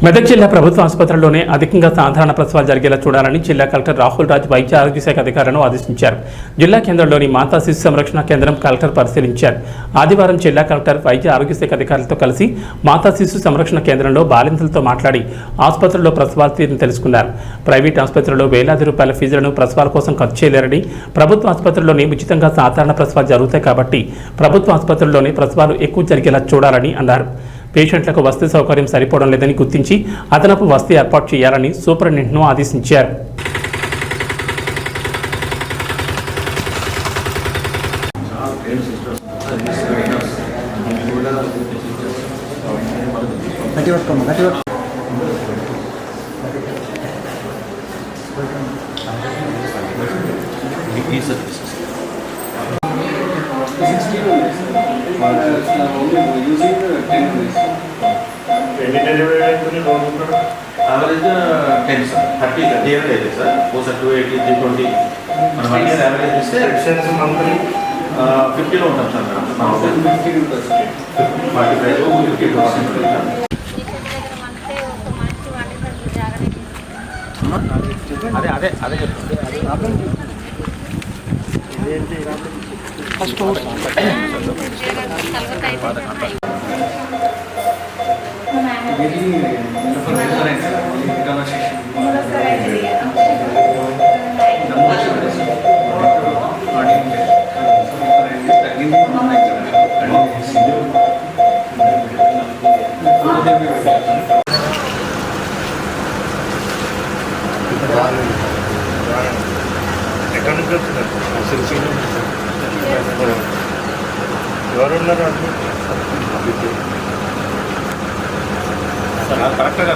మెదక్ జిల్లా ప్రభుత్వ ఆసుపత్రుల్లోనే అధికంగా సాధారణ ప్రసవాలు జరిగేలా చూడాలని జిల్లా కలెక్టర్ రాహుల్ రాజ్ వైద్య ఆరోగ్య శాఖ అధికారులను ఆదేశించారు. జిల్లా కేంద్రంలోని మాతా శిశు సంరక్షణ కేంద్రం కలెక్టర్ పరిశీలించారు. ఆదివారం జిల్లా కలెక్టర్ వైద్య ఆరోగ్య శాఖ అధికారులతో కలిసి మాతా శిశు సంరక్షణ కేంద్రంలో బాలింతలతో మాట్లాడి ఆసుపత్రుల్లో ప్రసవాల తీరును తెలుసుకున్నారు. ప్రైవేట్ ఆసుపత్రుల్లో వేలాది రూపాయల ఫీజులను ప్రసవాల కోసం ఖర్చు చేయలేరని, ప్రభుత్వ ఆసుపత్రుల్లోనే ఉచితంగా సాధారణ ప్రసవాలు జరుగుతాయి కాబట్టి ప్రభుత్వ ఆసుపత్రుల్లోనే ప్రసవాలు ఎక్కువ జరిగేలా చూడాలని అన్నారు. పేషెంట్లకు వసతి సౌకర్యం సరిపోవడం లేదని గుర్తించి అదనపు వసతి ఏర్పాటు చేయాలని సూపరింటెండెంట్ను ఆదేశించారు. Average 10 sir, 30 average sir, was 280, 320. మన వన్ ఇయర్ యావరేజ్ ఇస్తే సెక్షన్స్ మంత్లీ 50 లో ఉంటాం సార్. 45 అదే ఎవరున్నారు కరెక్ట్గా